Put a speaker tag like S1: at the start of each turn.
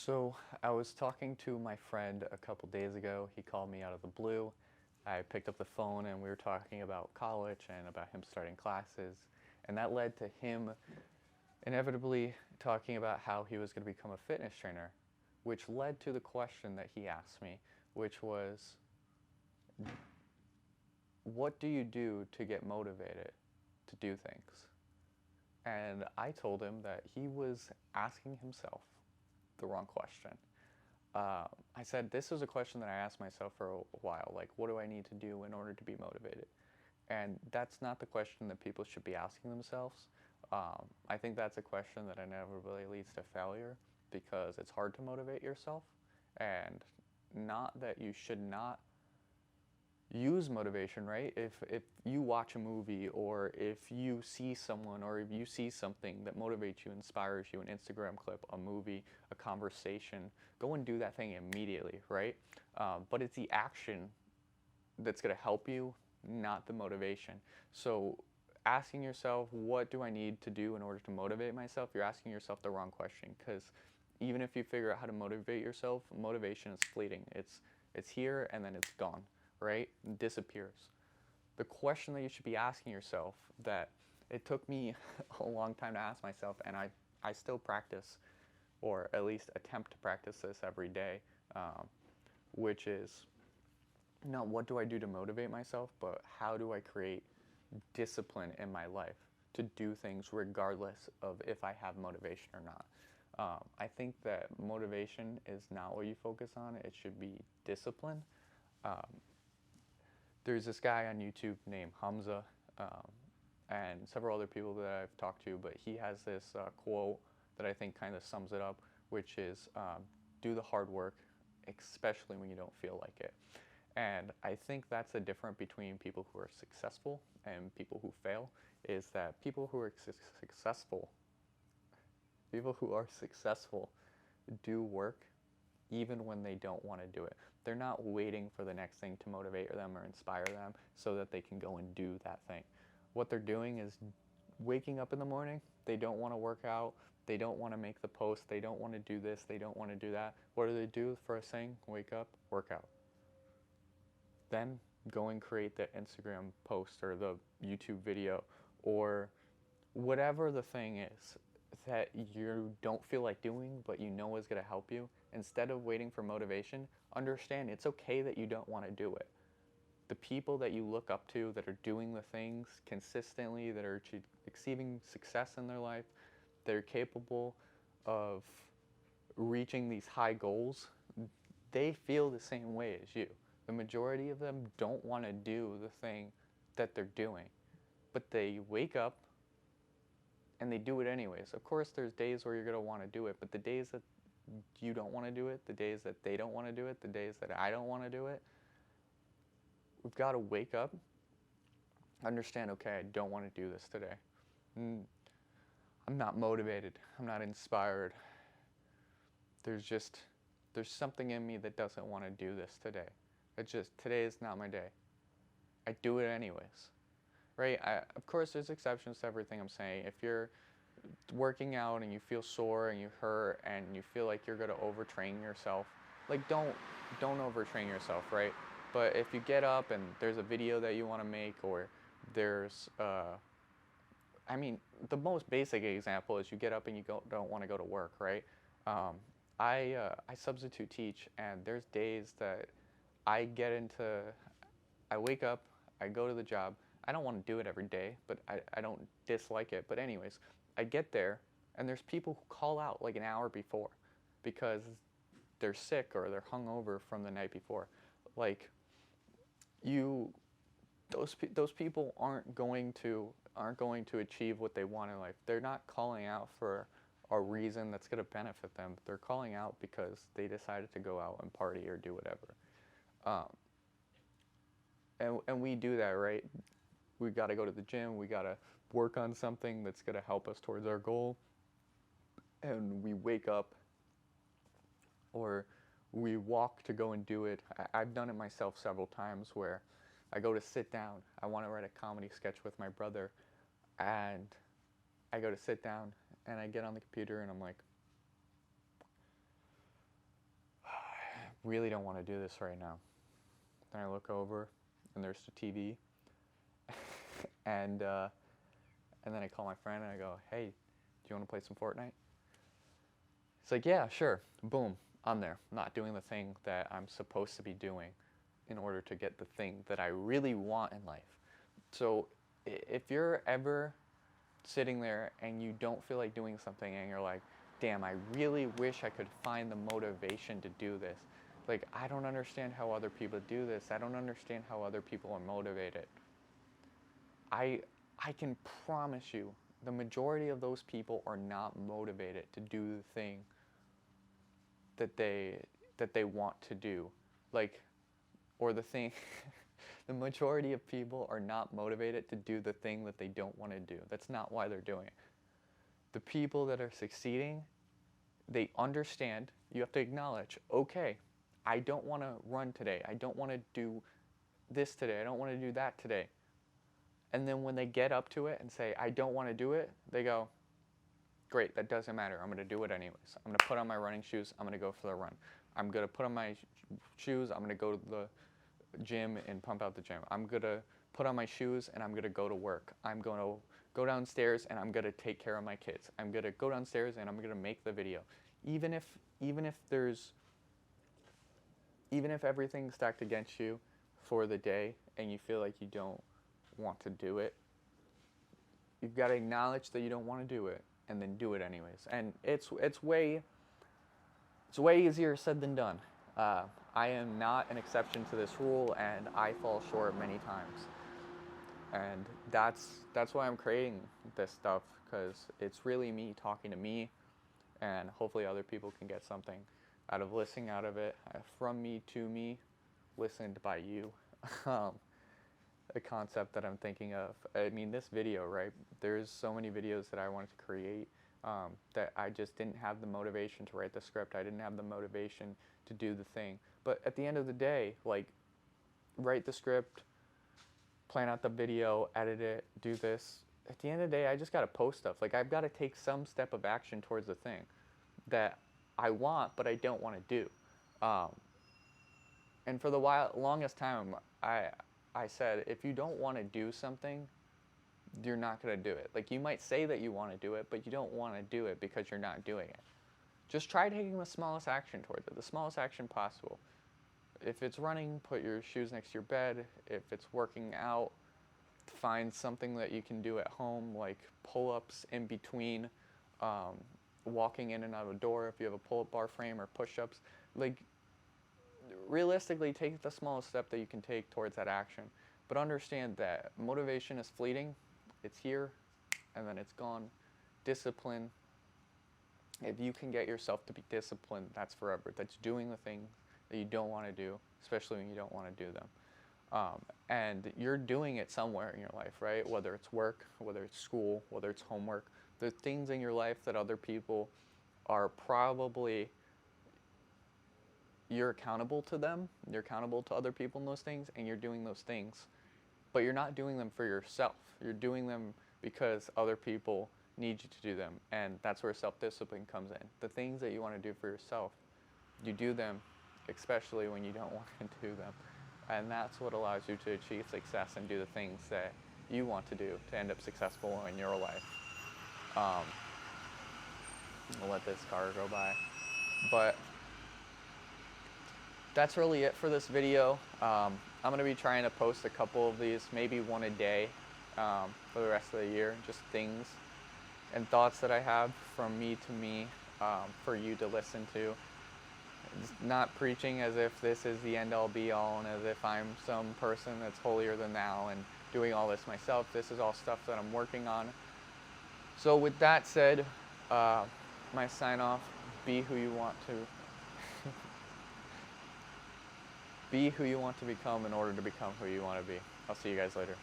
S1: So I was talking to my friend a couple days ago. He called me out of the blue. I picked up the phone and we were talking about college and about him starting classes. And that led to him inevitably talking about how he was going to become a fitness trainer, which led to the question that he asked me, which was, what do you do to get motivated to do things? And I told him that he was asking himself the wrong question. I said, this is a question that I asked myself for a while. Like, what do I need to do in order to be motivated? And that's not the question that people should be asking themselves. I think that's a question that inevitably leads to failure because it's hard to motivate yourself. And not that you should not use motivation, right? If you watch a movie or if you see someone or if you see something that motivates you, inspires you, an Instagram clip, a movie, a conversation, go and do that thing immediately, right? But it's the action that's going to help you, not the motivation. So asking yourself, what do I need to do in order to motivate myself? You're asking yourself the wrong question, because even if you figure out how to motivate yourself, motivation is fleeting. It's here and then it's gone, right? It disappears. The question that you should be asking yourself, that it took me a long time to ask myself, and I still practice, or at least attempt to practice this every day, which is not what do I do to motivate myself, but how do I create discipline in my life to do things regardless of if I have motivation or not. I think that motivation is not what you focus on. It should be discipline. Um, there's this guy on YouTube named Hamza, and several other people that I've talked to, but he has this quote that I think kind of sums it up, which is do the hard work, especially when you don't feel like it. And I think that's the difference between people who are successful and people who fail, is that people who are successful do work even when they don't want to do it. They're not waiting for the next thing to motivate them or inspire them so that they can go and do that thing. What they're doing is waking up in the morning, they don't want to work out, they don't want to make the post, they don't want to do this, they don't want to do that. What do they do first thing? Wake up, work out. Then go and create the Instagram post or the YouTube video or whatever the thing is that you don't feel like doing but you know is going to help you. Instead of waiting for motivation, understand it's okay that you don't want to do it. The people that you look up to that are doing the things consistently, that are achieving success in their life, they're capable of reaching these high goals, they feel the same way as you. The majority of them don't want to do the thing that they're doing, but they wake up and they do it anyways. Of course, there's days where you're going to want to do it, but the days that you don't want to do it, the days that they don't want to do it, the days that I don't want to do it, we've got to wake up, understand, okay, I don't want to do this today. I'm not motivated. I'm not inspired. There's something in me that doesn't want to do this today. Today is not my day. I do it anyways, right? Of course, there's exceptions to everything I'm saying. If you're working out and you feel sore and you hurt and you feel like you're gonna overtrain yourself, like don't overtrain yourself, right? But if you get up and there's a video that you want to make, or there's I mean, the most basic example is you get up and you don't want to go to work, right? Um, I substitute teach, and there's days that I get into, I wake up, I go to the job. I don't want to do it every day, but I don't dislike it. But anyways, I get there, and there's people who call out like an hour before because they're sick or they're hungover from the night before. Like you, those people aren't going to achieve what they want in life. They're not calling out for a reason that's going to benefit them. They're calling out because they decided to go out and party or do whatever. Um, and we do that, right? We got to go to the gym. We got to work on something that's going to help us towards our goal. And we wake up or we walk to go and do it. I've done it myself several times where I go to sit down. I want to write a comedy sketch with my brother, and I go to sit down and I get on the computer and I'm like, really don't want to do this right now. Then I look over, and there's the TV, and then I call my friend and I go, hey, do you want to play some Fortnite? It's like, yeah, sure. Boom, I'm there. Not doing the thing that I'm supposed to be doing in order to get the thing that I really want in life. So if you're ever sitting there and you don't feel like doing something and you're like, damn, I really wish I could find the motivation to do this. Like, I don't understand how other people do this. I don't understand how other people are motivated. I can promise you, the majority of those people are not motivated to do the thing that they want to do. Like, or the thing, the majority of people are not motivated to do the thing that they don't want to do. That's not why they're doing it. The people that are succeeding, they understand, you have to acknowledge, okay, I don't want to run today. I don't want to do this today. I don't want to do that today. And then when they get up to it and say, I don't want to do it, they go, great, that doesn't matter. I'm going to do it anyways. I'm going to put on my running shoes. I'm going to go for the run. I'm going to put on my shoes. I'm going to go to the gym and pump out the gym. I'm going to put on my shoes and I'm going to go to work. I'm going to go downstairs and I'm going to take care of my kids. I'm going to go downstairs and I'm going to make the video. Even if everything's stacked against you for the day and you feel like you don't want to do it, you've got to acknowledge that you don't want to do it and then do it anyways. And it's way easier said than done. I am not an exception to this rule, and I fall short many times. And that's why I'm creating this stuff, because it's really me talking to me, and hopefully other people can get something out of listening out of it, from me to me, listened by you. A concept that I'm thinking of. I mean, this video, right? There's so many videos that I wanted to create that I just didn't have the motivation to write the script. I didn't have the motivation to do the thing. But at the end of the day, like, write the script, plan out the video, edit it, do this. At the end of the day, I just got to post stuff. Like, I've got to take some step of action towards the thing that I want, but I don't want to do. And for the longest time, I said, if you don't want to do something, you're not going to do it. Like, you might say that you want to do it, but you don't want to do it because you're not doing it. Just try taking the smallest action towards it, the smallest action possible. If it's running, put your shoes next to your bed. If it's working out, find something that you can do at home, like pull-ups in between, walking in and out of a door if you have a pull-up bar frame, or push-ups. Like, realistically, take the smallest step that you can take towards that action. But understand that motivation is fleeting. It's here, and then it's gone. Discipline, if you can get yourself to be disciplined, that's forever. That's doing the things that you don't want to do, especially when you don't want to do them. And you're doing it somewhere in your life, right? Whether it's work, whether it's school, whether it's homework. The things in your life that other people are probably, you're accountable to them, you're accountable to other people in those things, and you're doing those things. But you're not doing them for yourself. You're doing them because other people need you to do them. And that's where self-discipline comes in. The things that you want to do for yourself, you do them, especially when you don't want to do them. And that's what allows you to achieve success and do the things that you want to do to end up successful in your life. I'll let this car go by. But that's really it for this video. I'm going to be trying to post a couple of these, maybe one a day, for the rest of the year. Just things and thoughts that I have from me to me, for you to listen to. It's not preaching as if this is the end-all be-all and as if I'm some person that's holier than thou and doing all this myself. This is all stuff that I'm working on. So with that said, my sign-off, be who you want to be who you want to become in order to become who you want to be. I'll see you guys later.